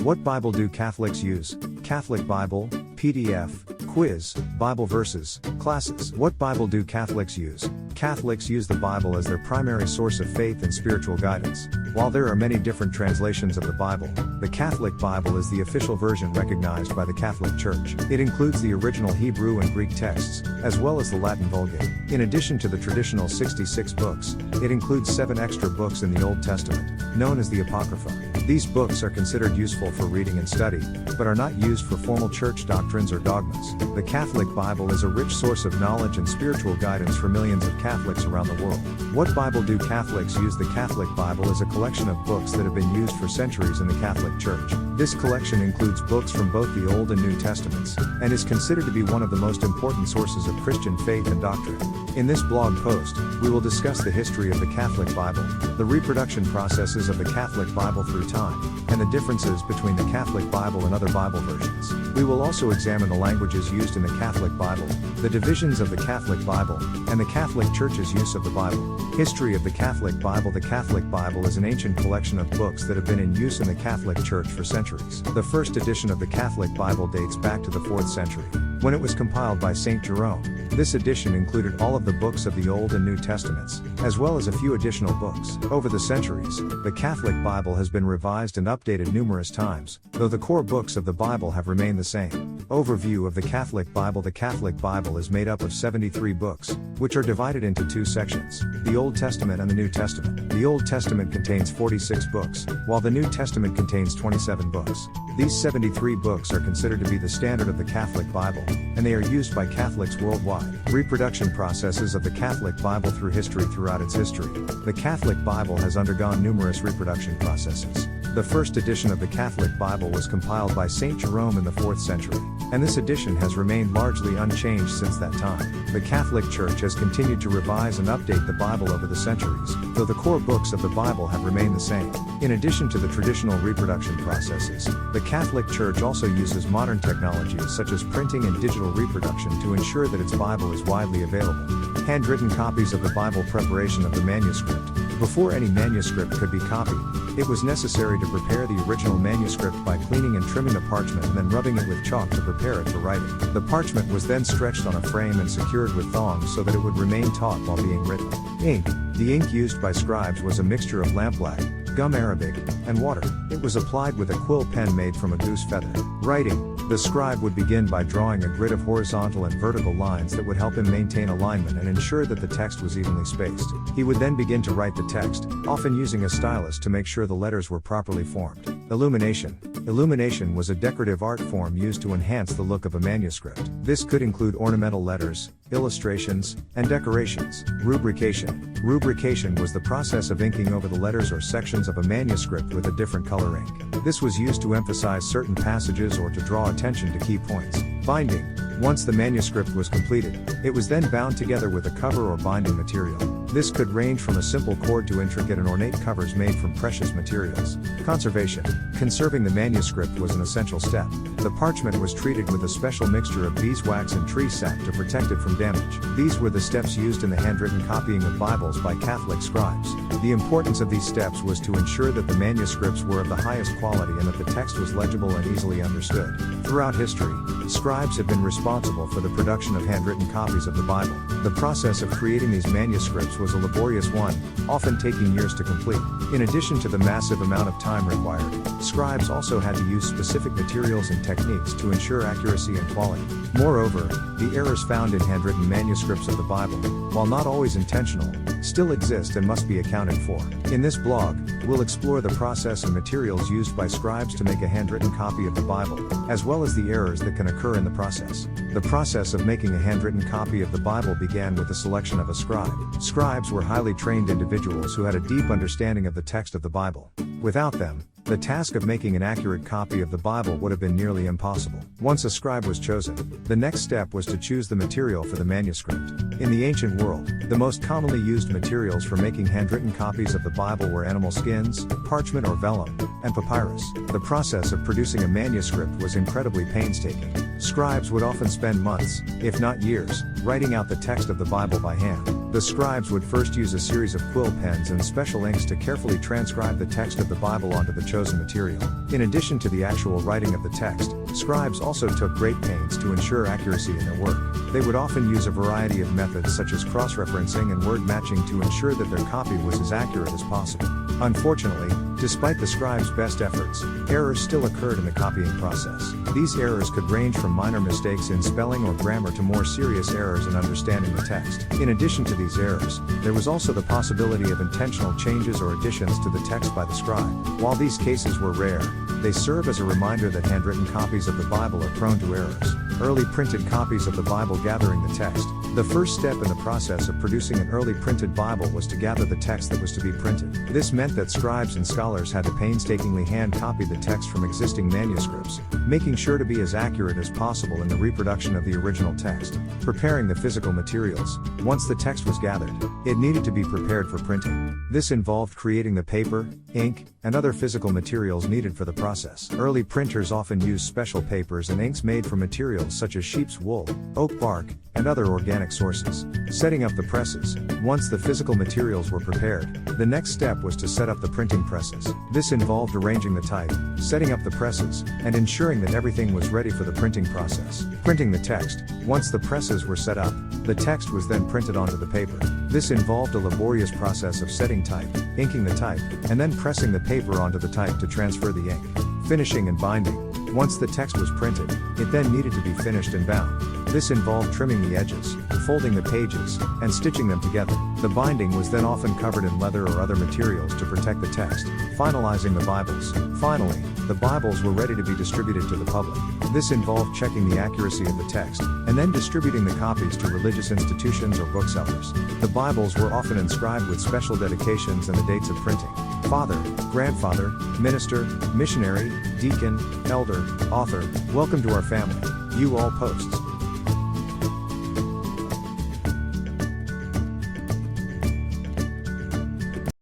What Bible do Catholics use? Catholic Bible, PDF, quiz, Bible verses, classes. What Bible do Catholics use? Catholics use the Bible as their primary source of faith and spiritual guidance. While there are many different translations of the Bible, the Catholic Bible is the official version recognized by the Catholic Church. It includes the original Hebrew and Greek texts, as well as the Latin Vulgate. In addition to the traditional 66 books, it includes 7 extra books in the Old Testament, known as the Apocrypha. These books are considered useful for reading and study, but are not used for formal church doctrines or dogmas. The Catholic Bible is a rich source of knowledge and spiritual guidance for millions of Catholics around the world. What Bible do Catholics use? The Catholic Bible is a collection of books that have been used for centuries in the Catholic Church. This collection includes books from both the Old and New Testaments, and is considered to be one of the most important sources of Christian faith and doctrine. In this blog post, we will discuss the history of the Catholic Bible, the reproduction processes of the Catholic Bible through time, and the differences between the Catholic Bible and other Bible versions. We will also examine the languages used in the Catholic Bible, the divisions of the Catholic Bible, and the Catholic Church's use of the Bible. History of the Catholic Bible. The Catholic Bible is an ancient collection of books that have been in use in the Catholic Church for centuries. The first edition of the Catholic Bible dates back to the 4th century, when it was compiled by St. Jerome. This edition included all of the books of the Old and New Testaments, as well as a few additional books. Over the centuries, the Catholic Bible has been revised and updated numerous times, though the core books of the Bible have remained the same. Overview of the Catholic Bible. The Catholic Bible is made up of 73 books, which are divided into 2 sections, the Old Testament and the New Testament. The Old Testament contains 46 books, while the New Testament contains 27 books. These 73 books are considered to be the standard of the Catholic Bible, and they are used by Catholics worldwide. Reproduction processes of the Catholic Bible through history. Throughout its history, the Catholic Bible has undergone numerous reproduction processes. The first edition of the Catholic Bible was compiled by St. Jerome in the 4th century, and this edition has remained largely unchanged since that time. The Catholic Church has continued to revise and update the Bible over the centuries, though the core books of the Bible have remained the same. In addition to the traditional reproduction processes, the Catholic Church also uses modern technologies such as printing and digital reproduction to ensure that its Bible is widely available. Handwritten copies of the Bible. Preparation of the manuscript. Before any manuscript could be copied, it was necessary to prepare the original manuscript by cleaning and trimming the parchment and then rubbing it with chalk to prepare it for writing. The parchment was then stretched on a frame and secured with thongs so that it would remain taut while being written. Ink. The ink used by scribes was a mixture of lampblack, gum arabic, and water. It was applied with a quill pen made from a goose feather. Writing. The scribe would begin by drawing a grid of horizontal and vertical lines that would help him maintain alignment and ensure that the text was evenly spaced. He would then begin to write the text, often using a stylus to make sure the letters were properly formed. Illumination. Illumination was a decorative art form used to enhance the look of a manuscript. This could include ornamental letters, illustrations, and decorations. Rubrication. Rubrication was the process of inking over the letters or sections of a manuscript with a different color ink. This was used to emphasize certain passages or to draw attention to key points. Binding. Once the manuscript was completed, it was then bound together with a cover or binding material. This could range from a simple cord to intricate and ornate covers made from precious materials. Conservation. Conserving the manuscript was an essential step. The parchment was treated with a special mixture of beeswax and tree sap to protect it from damage. These were the steps used in the handwritten copying of Bibles by Catholic scribes. The importance of these steps was to ensure that the manuscripts were of the highest quality and that the text was legible and easily understood. Throughout history, scribes have been responsible for the production of handwritten copies of the Bible. The process of creating these manuscripts was a laborious one, often taking years to complete. In addition to the massive amount of time required, scribes also had to use specific materials and techniques to ensure accuracy and quality. Moreover, the errors found in handwritten manuscripts of the Bible, while not always intentional, still exist and must be accounted for. In this blog, we'll explore the process and materials used by scribes to make a handwritten copy of the Bible, as well as the errors that can occur in the process. The process of making a handwritten copy of the Bible began with the selection of a scribe. Scribes were highly trained individuals who had a deep understanding of the text of the Bible. Without them, the task of making an accurate copy of the Bible would have been nearly impossible. Once a scribe was chosen, the next step was to choose the material for the manuscript. In the ancient world, the most commonly used materials for making handwritten copies of the Bible were animal skins, parchment or vellum, and papyrus. The process of producing a manuscript was incredibly painstaking. Scribes would often spend months, if not years, writing out the text of the Bible by hand. The scribes would first use a series of quill pens and special inks to carefully transcribe the text of the Bible onto the chosen material. In addition to the actual writing of the text, scribes also took great pains to ensure accuracy in their work. They would often use a variety of methods such as cross-referencing and word matching to ensure that their copy was as accurate as possible. Unfortunately, despite the scribes' best efforts, errors still occurred in the copying process. These errors could range from minor mistakes in spelling or grammar to more serious errors in understanding the text. In addition to these errors, there was also the possibility of intentional changes or additions to the text by the scribe. While these cases were rare, they serve as a reminder that handwritten copies of the Bible are prone to errors. Early printed copies of the Bible gathering the text. The first step in the process of producing an early printed Bible was to gather the text that was to be printed. This meant that scribes and scholars had to painstakingly hand copy the text from existing manuscripts, making sure to be as accurate as possible in the reproduction of the original text. Preparing the physical materials. Once the text was gathered, it needed to be prepared for printing. This involved creating the paper, ink, and other physical materials needed for the process. Early printers often used special papers and inks made from materials such as sheep's wool, oak bark, and other organic sources. Setting up the presses. Once the physical materials were prepared, the next step was to set up the printing presses. This involved arranging the type, setting up the presses, and ensuring that everything was ready for the printing process. Printing the text. Once the presses were set up, the text was then printed onto the paper. This involved a laborious process of setting type, inking the type, and then pressing the paper onto the type to transfer the ink. Finishing and binding. Once the text was printed, it then needed to be finished and bound. This involved trimming the edges, folding the pages, and stitching them together. The binding was then often covered in leather or other materials to protect the text. Finalizing the Bibles. Finally, the Bibles were ready to be distributed to the public. This involved checking the accuracy of the text, and then distributing the copies to religious institutions or booksellers. The Bibles were often inscribed with special dedications and the dates of printing. Father, grandfather, minister, missionary, deacon, elder, author, welcome to our family. You all posts.